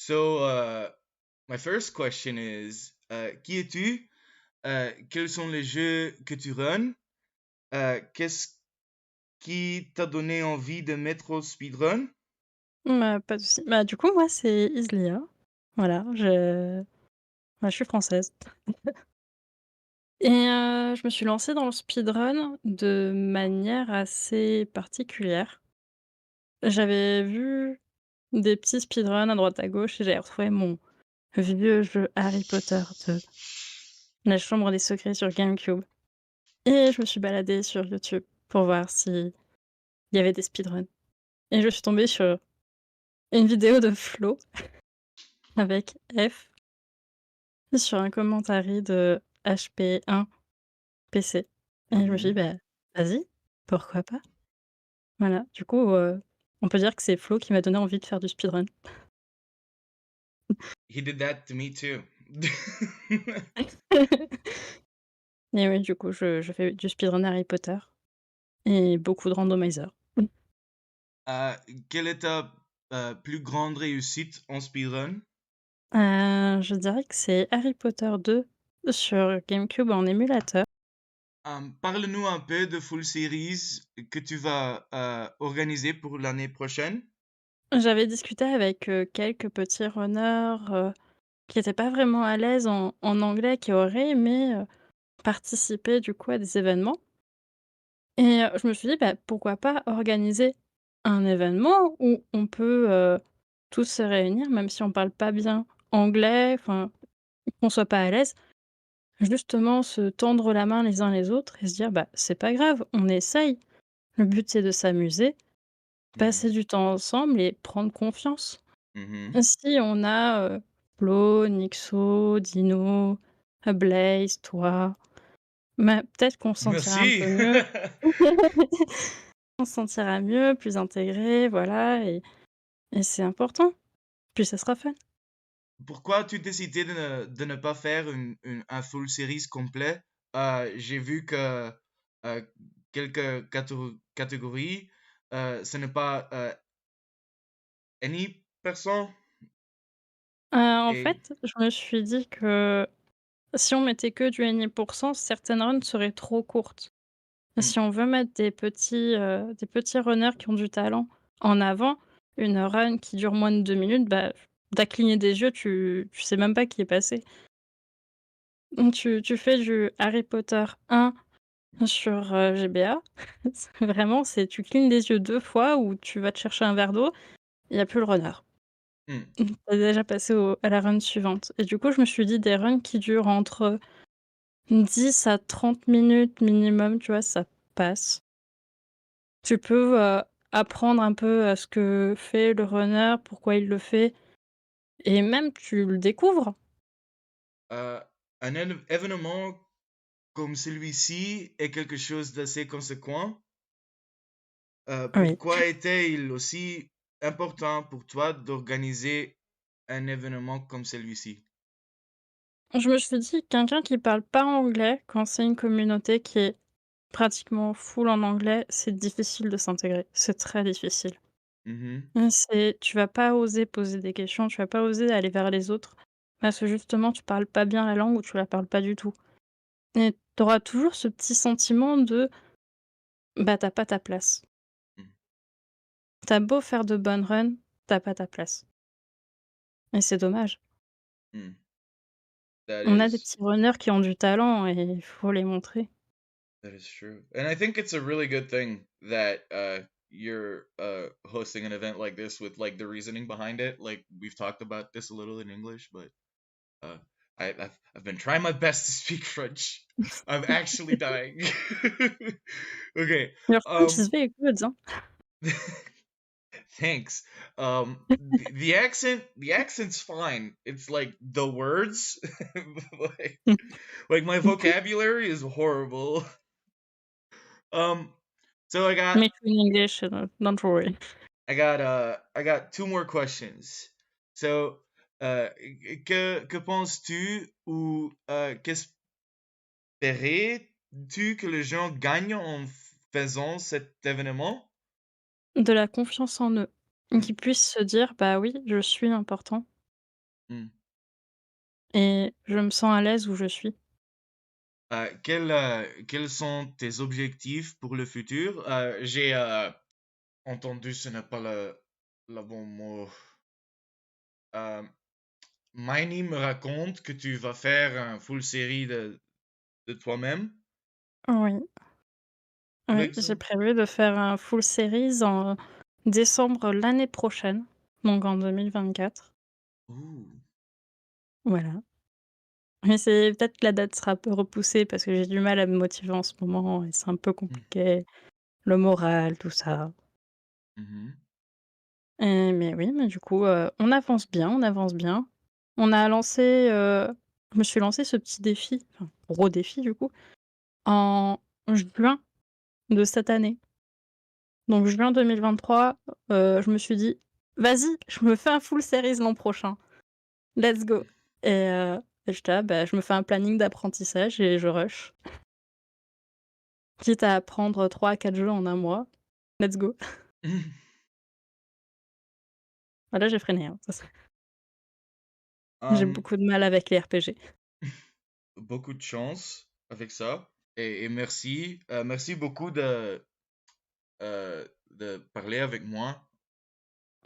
So, my first question is, qui es-tu? Quels sont les jeux que tu runs? Qu'est-ce qui t'a donné envie de mettre au speedrun? Bah, pas de souci. Bah, du coup, moi, c'est Islia. Voilà, je suis française et je me suis lancée dans le speedrun de manière assez particulière. J'avais vu des petits speedruns à droite à gauche et j'avais retrouvé mon vieux jeu Harry Potter de La Chambre des Secrets sur GameCube et je me suis baladée sur YouTube pour voir s'il y avait des speedruns et je suis tombée sur une vidéo de Flo avec F sur un commentary de HP1 PC et je me suis dit: Mhm. «Bah, vas-y, pourquoi pas?» Voilà, du coup, on peut dire que c'est Flo qui m'a donné envie de faire du speedrun. He did that to me too. Et oui, du coup, je fais du speedrun Harry Potter et beaucoup de randomizer. Euh, Quelle est ta plus grande réussite en speedrun? Je dirais que c'est Harry Potter 2 sur GameCube en émulateur. Parle-nous un peu de Full Series que tu vas organiser pour l'année prochaine. J'avais discuté avec, quelques petits runners, qui étaient pas vraiment à l'aise en anglais, qui auraient aimé, participer du coup à des événements et je me suis dit: «Bah, pourquoi pas organiser un événement où on peut, tous se réunir, même si on parle pas bien anglais, enfin, qu'on soit pas à l'aise». Justement, se tendre la main les uns les autres et se dire: «Bah, c'est pas grave, on essaye». Le but, c'est de s'amuser, passer Mhm. du temps ensemble et prendre confiance. Mhm. Si on a, Flo, Nixo, Dino, Blaze, toi, bah, peut-être qu'on se sentira un Merci. peu mieux. On se sentira mieux, plus intégré, voilà et c'est important. Puis ça sera fun. Pourquoi tu décidé de ne pas faire un full series complet? J'ai vu que euh, quelques catégories, ce n'est pas any person. En Et fait, je me suis dit que si on mettait que du Any certaines runs seraient trop courtes. hmm, Si on veut mettre des petits runners qui ont du talent en avant, une run qui dure moins de 2 minutes, bah, tu cligné des yeux, tu sais même pas qui est passé. Donc tu fais du Harry Potter 1 sur, GBA. Vraiment, c'est tu clignes des yeux 2 fois ou tu vas te chercher un verre d'eau, il y a plus le runner. hmm. Tu déjà passé au à la run suivante et du coup, je me suis dit des runs qui durent entre 10 à 30 minutes minimum, tu vois, ça passe. Tu peux, apprendre un peu à ce que fait le runner, pourquoi il le fait et même tu le découvres. Euh, un événement comme celui-ci est quelque chose d'assez conséquent. Oui. Pourquoi était-il aussi important pour toi d'organiser un événement comme celui-ci? Je me suis dit: «Quelqu'un qui parle pas anglais, quand c'est une communauté qui est pratiquement full en anglais, c'est difficile de s'intégrer, c'est très difficile». Mhm, C'est tu vas pas oser poser des questions, tu vas pas oser aller vers les autres parce que justement tu parles pas bien la langue ou tu la parles pas du tout et tu auras toujours ce petit sentiment de, bah, tu pas ta place. mhm, Tu beau faire de bonnes runs, tu pas ta place et c'est dommage. mhm. That On a des is petits runners qui ont du talent et il faut les montrer. that is true. And I think it's a really good thing that you're hosting an event like this with like the reasoning behind it. Like we've talked about this a little in English, but uh I've been trying my best to speak French. I'm actually dying. Okay. Your French is Um very good, hein. Thanks. The accent's fine. It's like the words, like, like my vocabulary is horrible. Um, so Me too in English, don't worry. I got two more questions. So, que penses-tu ou qu'espérais-tu que les gens gagnent en faisant cet événement? De la confiance en eux. Hmm, Qu'ils puissent se dire: «Bah oui, je suis important». Mmh. et je me sens à l'aise où je suis. Quels sont tes objectifs pour le futur? J'ai entendu, ce n'est pas le bon mot. Euh, Miney me raconte que tu vas faire un full série de toi-même Oui, oui, avec ça? j'ai prévu de faire un full series en décembre l'année prochaine, donc en 2024. Ouh. Voilà. Mais c'est peut-être que la date sera un peu repoussée parce que j'ai du mal à me motiver en ce moment et c'est un peu Mm. compliqué, le moral, tout ça. Mhm. Mais oui, mais du coup, on avance bien, on avance bien. On a lancé, je me suis lancé ce petit défi, enfin gros défi du coup, en juin de cette année. Donc juin 2023, je me suis dit: «Vas-y, je me fais un full series l'an prochain, let's go» et j'étais là, bah, je me fais un planning d'apprentissage et je rush. Quitte à apprendre 3 à 4 jeux en un mois, let's go. Bah, là, j'ai freiné, hein, ça c'est j'ai Hum, beaucoup de mal avec les RPG. Beaucoup de chance avec ça. Et merci. Merci beaucoup de parler avec moi.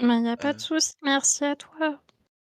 Mais il y a pas de Euh, souci, merci à toi.